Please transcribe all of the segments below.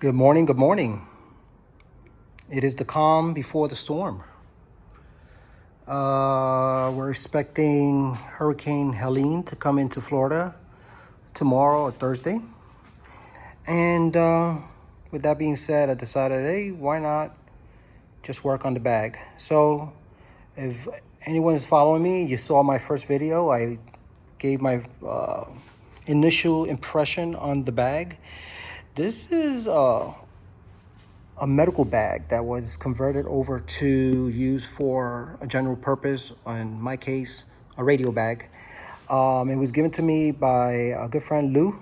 Good morning, good morning. It is the calm before the storm. We're expecting Hurricane Helene to come into Florida tomorrow or Thursday. And with that being said, I decided, hey, why not just work on the bag? So if anyone is following me, you saw my first video. I gave my initial impression on the bag. This is a medical bag that was converted over to use for a general purpose, in my case, a radio bag. It was given to me by a good friend, Lou,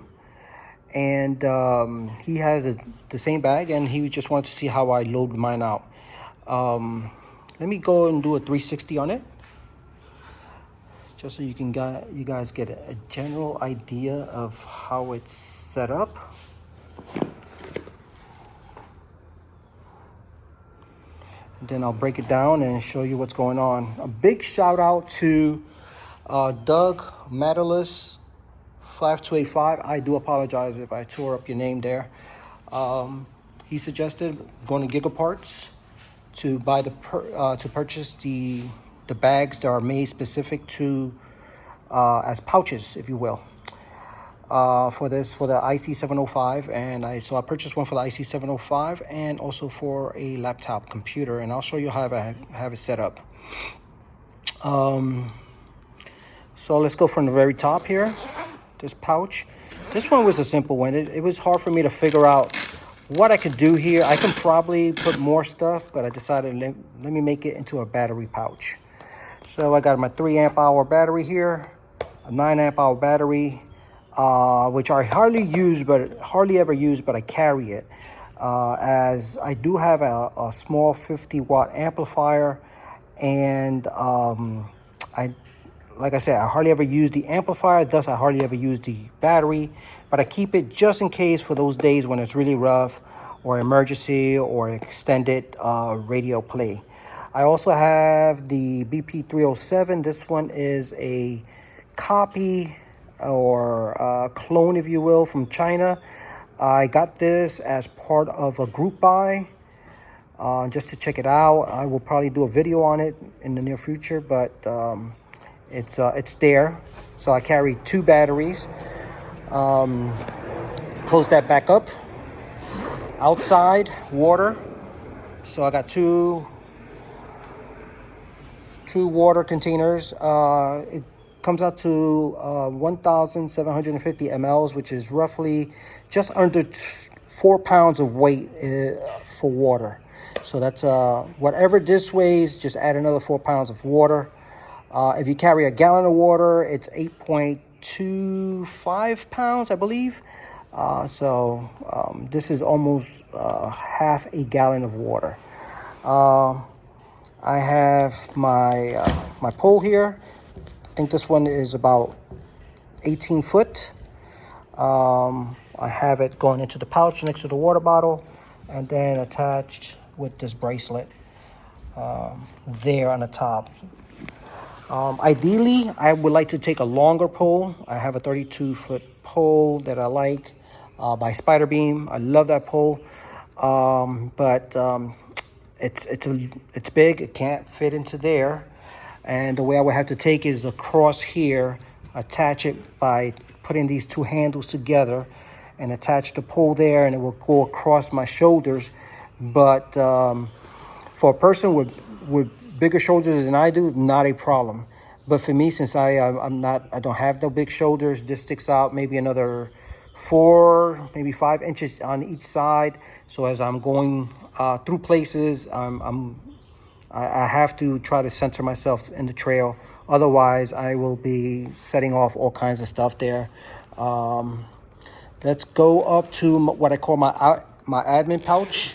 and he has the same bag, and he just wanted to see how I load mine out. Let me go and do a 360 on it, just so you guys get a general idea of how it's set up. Then I'll break it down and show you what's going on. A big shout out to Doug Matalis 5285. I do apologize if I tore up your name there. He suggested going to Gigaparts to buy to purchase the bags that are made specific to as pouches, if you will. For the IC705, and I purchased one for the IC705 and also for a laptop computer, and I'll show you how I have it set up. So let's go from the very top here. This pouch. This one was a simple one. It was hard for me to figure out what I could do here. I can probably put more stuff, but I decided let me make it into a battery pouch. So I got my 3 amp hour battery here, a 9 amp hour battery, which I hardly ever use, but I carry it as I do have a small 50-watt amplifier, and like I said, I hardly ever use the amplifier, thus I hardly ever use the battery, but I keep it just in case for those days when it's really rough or emergency or extended radio play. I also have the BP307. This one is a copy or clone, if you will, from China. I got this as part of a group buy just to check it out. I will probably do a video on it in the near future, but it's there. So I carry 2 batteries. Close that back up. Outside, water. So I got two water containers. It comes out to 1,750 mLs, which is roughly just under 4 pounds of weight for water. So that's whatever this weighs, just add another 4 pounds of water. If you carry a gallon of water, it's 8.25 pounds, I believe. So this is almost half a gallon of water. I have my pole here. I think this one is about 18 foot. I have it going into the pouch next to the water bottle, and then attached with this bracelet there on the top. Ideally, I would like to take a longer pole. I have a 32-foot pole that I like by Spider Beam. I love that pole, but it's big. It can't fit into there. And the way I would have to take is across here, attach it by putting these 2 handles together and attach the pole there, and it will go across my shoulders. But for a person with bigger shoulders than I do, not a problem. But for me, since I don't have the big shoulders, this sticks out maybe another 4, maybe 5 inches on each side. So as I'm going through places, I have to try to center myself in the trail. Otherwise, I will be setting off all kinds of stuff there. Let's go up to what I call my admin pouch.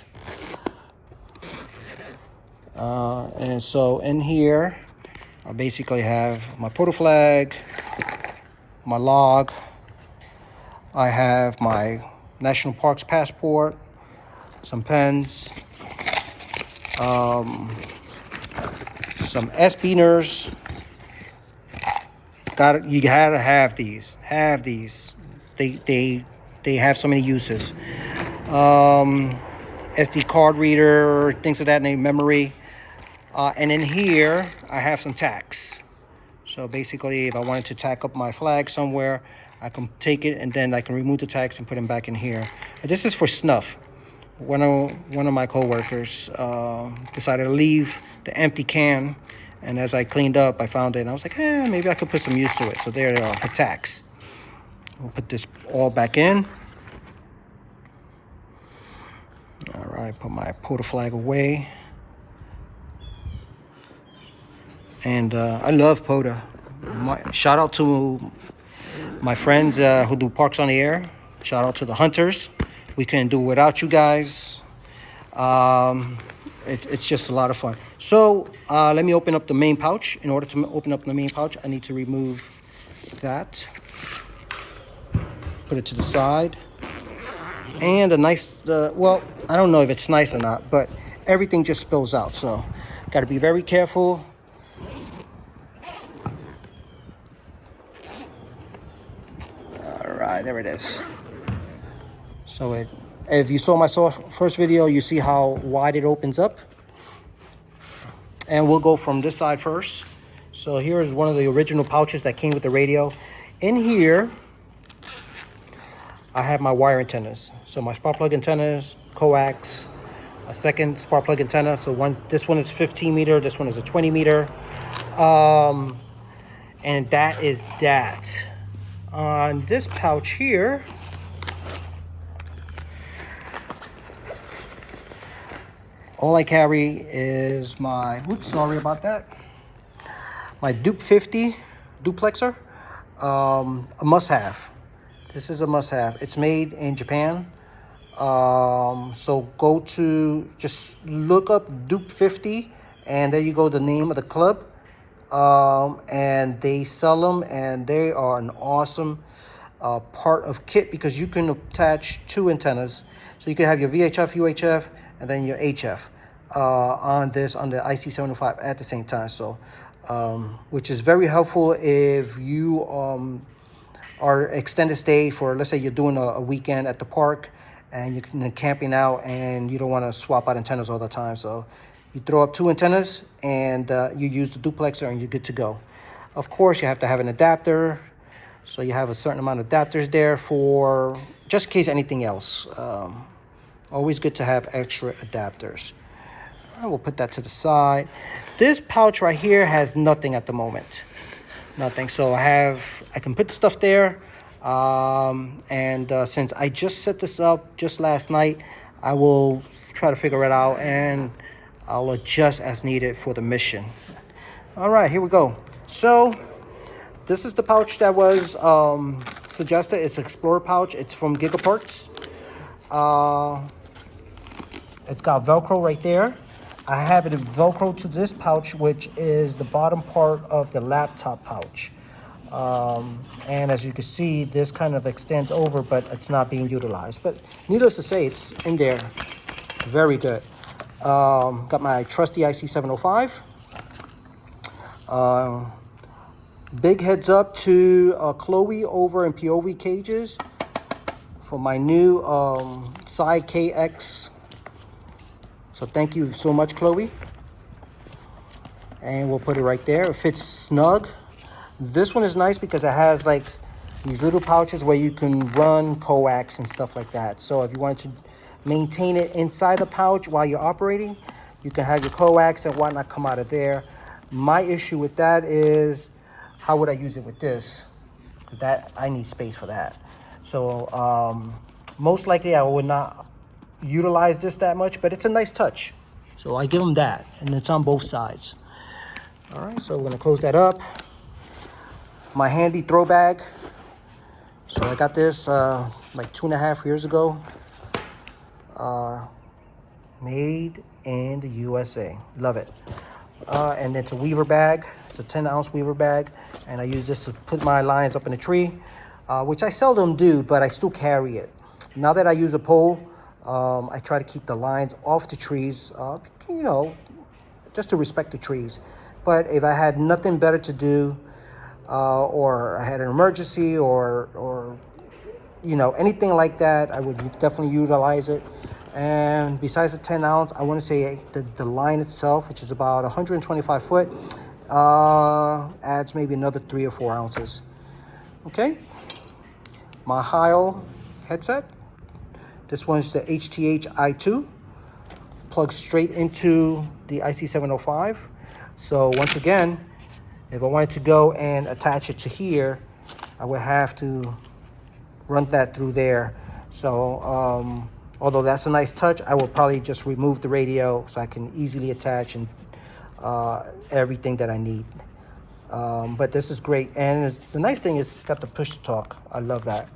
And so in here, I basically have my POTA flag, my log. I have my National Parks passport, some pens, some S-beaners. You gotta have these. They have so many uses. SD card reader, things of that name, memory. And in here, I have some tacks. So basically, if I wanted to tack up my flag somewhere, I can take it and then I can remove the tacks and put them back in here. And this is for snuff. One of my coworkers decided to leave the empty can, and as I cleaned up, I found it, and I was like, maybe I could put some use to it. So there they are, for tacks. We'll put this all back in. All right, put my POTA flag away. And I love POTA. Shout out to my friends who do Parks on the Air. Shout out to the hunters. We couldn't do it without you guys. It's just a lot of fun. So let me open up the main pouch. In order to open up the main pouch, I need to remove that. Put it to the side. And a nice, well, I don't know if it's nice or not, but everything just spills out. So got to be very careful. There it is. So if you saw my first video, you see how wide it opens up. And we'll go from this side first. So here is one of the original pouches that came with the radio. In here, I have my wire antennas. So my spark plug antennas, coax, a second spark plug antenna. So this one is 15 meter, this one is a 20 meter. And that is that. On this pouch here, all I carry is my, oops, sorry about that, my Dupe 50 duplexer, a must-have. This is a must-have. It's made in Japan. So go to, just look up Dupe 50, and there you go, the name of the club. And they sell them, and they are an awesome part of kit because you can attach two antennas. So you can have your VHF, UHF, and then your HF on the IC705 at the same time. So, which is very helpful if you are extended stay for, let's say you're doing a weekend at the park and you're camping out and you don't want to swap out antennas all the time. So you throw up two antennas and you use the duplexer and you're good to go. Of course, you have to have an adapter. So you have a certain amount of adapters there for just in case anything else. Always good to have extra adapters. I will put that to the side. This pouch right here has nothing at the moment. Nothing. So I can put the stuff there. Since I just set this up just last night, I will try to figure it out and I'll adjust as needed for the mission. All right, here we go. So this is the pouch that was suggested. It's Explorer pouch. It's from Gigaparts. It's got Velcro right there. I have it Velcro to this pouch, which is the bottom part of the laptop pouch. And as you can see, this kind of extends over, but it's not being utilized. But needless to say, it's in there. Very good. Got my trusty IC705. Big heads up to Chloe over in POV Cages for my new side KX. So thank you so much, Chloe. And we'll put it right there. It fits snug. This one is nice because it has like these little pouches where you can run coax and stuff like that. So if you wanted to maintain it inside the pouch while you're operating, you can have your coax and whatnot come out of there. My issue with that is, how would I use it with this? Because that, I need space for that. So most likely I would not utilize this that much, but it's a nice touch. So I give them that, and it's on both sides. All right, so we're gonna close that up. My handy throw bag. So I got this like 2.5 years ago. Made in the USA. Love it. And it's a weaver bag. It's a 10-ounce weaver bag. And I use this to put my lines up in the tree, which I seldom do, but I still carry it. Now that I use a pole, I try to keep the lines off the trees, you know, just to respect the trees. But if I had nothing better to do, or I had an emergency, or you know, anything like that, I would definitely utilize it. And besides the 10 ounce, I want to say the line itself, which is about 125 foot, adds maybe another 3 or 4 ounces. Okay, my Heil headset. This one's the HTH i2, plugs straight into the IC705. So once again, if I wanted to go and attach it to here, I would have to run that through there. So although that's a nice touch, I will probably just remove the radio so I can easily attach and everything that I need. But this is great, and the nice thing is it's got the push to talk. I love that.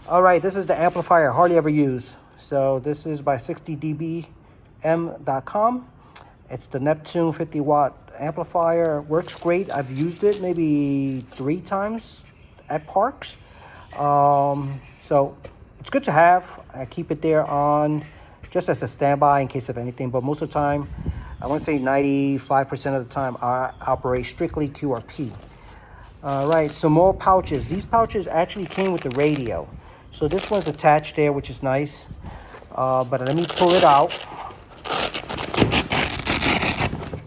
All right, this is the amplifier I hardly ever use. So this is by 60dBm.com. It's the Neptune 50 watt amplifier. Works great. I've used it maybe 3 times at parks. So it's good to have. I keep it there on just as a standby in case of anything, but most of the time, I want to say 95% of the time, I operate strictly QRP. All right, some more pouches. These pouches actually came with the radio. So this one's attached there, which is nice. But let me pull it out.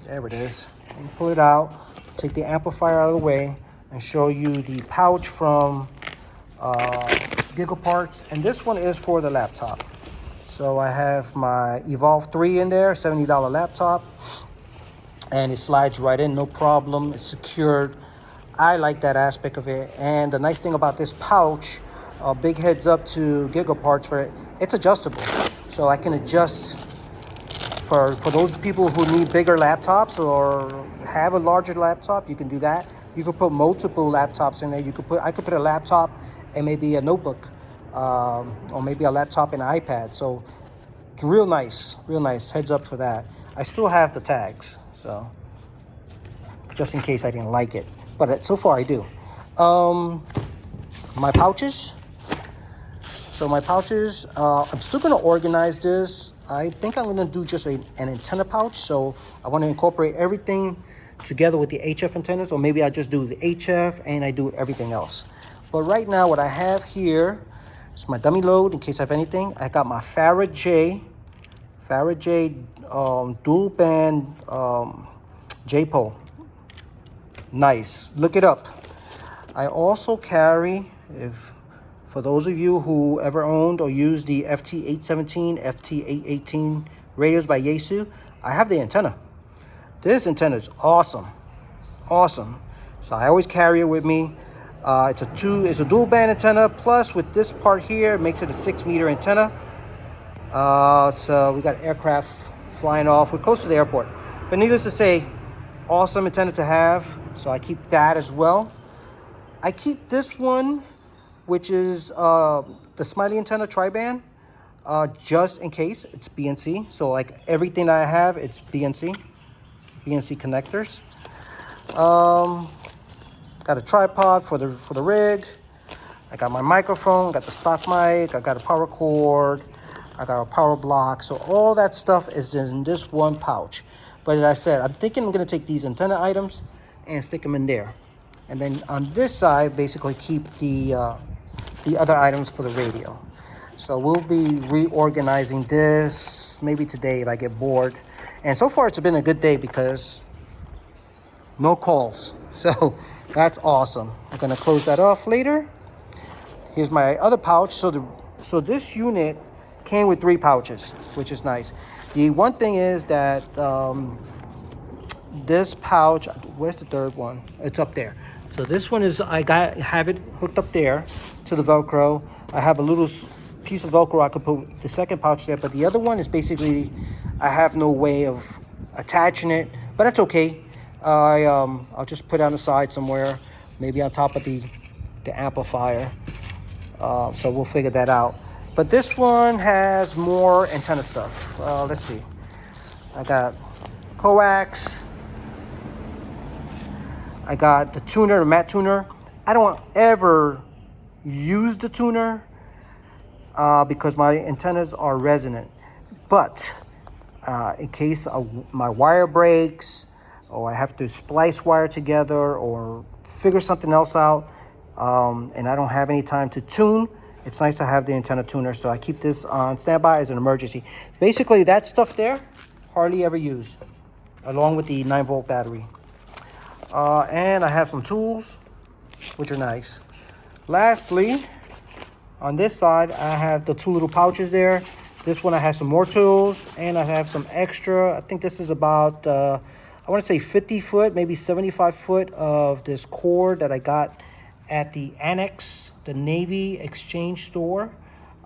There it is. Let me pull it out, take the amplifier out of the way, and show you the pouch from Gigaparts. And this one is for the laptop. So I have my Evolve 3 in there, $70 laptop. And it slides right in, no problem. It's secured. I like that aspect of it. And the nice thing about this pouch, big heads up to Gigaparts for it, it's adjustable. So I can adjust for those people who need bigger laptops or have a larger laptop, you can do that. You could put multiple laptops in there. I could put a laptop and maybe a notebook, or maybe a laptop and an iPad. So it's real nice, heads up for that. I still have the tags, so just in case I didn't like it, but so far I do. My pouches. So my pouches, I'm still gonna organize this. I think I'm gonna do just an antenna pouch. So I wanna incorporate everything together with the HF antennas, or maybe I just do the HF and I do everything else. But right now what I have here is my dummy load in case I have anything. I got my Farad J dual band J-pole. Nice, look it up. I also carry, for those of you who ever owned or used the FT817, FT818 radios by Yaesu, I have the antenna. This antenna is awesome. So I always carry it with me. It's a dual band antenna, plus with this part here, it makes it a 6-meter antenna. So we got aircraft flying off. We're close to the airport. But needless to say, awesome antenna to have. So I keep that as well. I keep this one, which is the Smiley antenna tri-band, just in case. It's BNC. So like everything that I have, it's BNC connectors. Got a tripod for the rig. I got my microphone, got the stock mic, I got a power cord, I got a power block. So all that stuff is in this one pouch. But as I said, I'm thinking I'm gonna take these antenna items and stick them in there. And then on this side, basically keep the other items for the radio. So we'll be reorganizing this maybe today if I get bored. And so far it's been a good day because no calls. So that's awesome. I'm gonna close that off later. Here's my other pouch. So this unit came with 3 pouches, which is nice. The one thing is that this pouch, where's the third one? It's up there. So this one is, have it hooked up there to the Velcro. I have a little piece of Velcro I could put the second pouch there, but the other one is basically, I have no way of attaching it, but that's okay. I'll just put it on the side somewhere, maybe on top of the amplifier. So we'll figure that out. But this one has more antenna stuff. Let's see. I got coax. I got the tuner, the matte tuner. I don't ever use the tuner because my antennas are resonant. But in case my wire breaks, or I have to splice wire together or figure something else out, and I don't have any time to tune it's nice to have the antenna tuner. So I keep this on standby as an emergency. Basically, that stuff there, hardly ever used, along with the 9-volt battery. And I have some tools, which are nice. Lastly, on this side, I have the 2 little pouches there. This one I have some more tools, and I have some extra. I think this is about, I want to say 50 foot, maybe 75 foot of this cord that I got at the Annex, the Navy Exchange store.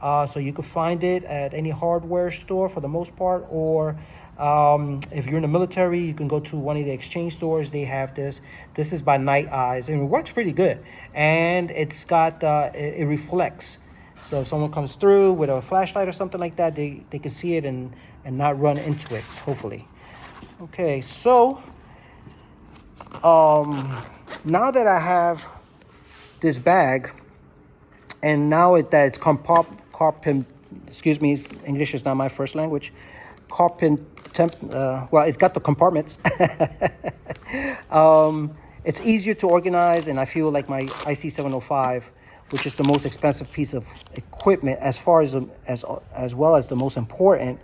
So you can find it at any hardware store for the most part, or if you're in the military, you can go to one of the exchange stores. They have this. This is by Night Eyes, and it works pretty good. And it's got, it reflects. So if someone comes through with a flashlight or something like that, they can see it and not run into it, hopefully. Okay, so now that I have this bag, and now that it's excuse me, English is not my first language. Well, it's got the compartments. It's easier to organize, and I feel like my IC705, which is the most expensive piece of equipment, as far as well as the most important,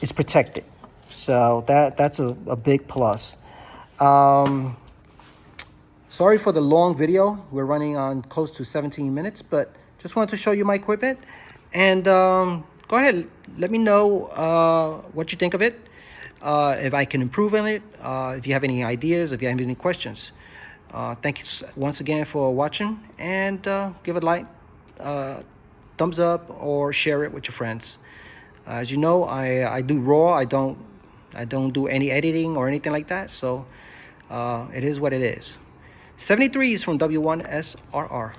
is protected. So that's a big plus. Sorry for the long video. We're running on close to 17 minutes, but just wanted to show you my equipment. And go ahead, let me know what you think of it, if I can improve on it, if you have any ideas, if you have any questions. Thank you once again for watching, and give it a like, thumbs up, or share it with your friends. As you know, I do raw. I don't do any editing or anything like that, so it is what it is. 73 is from W1SRR.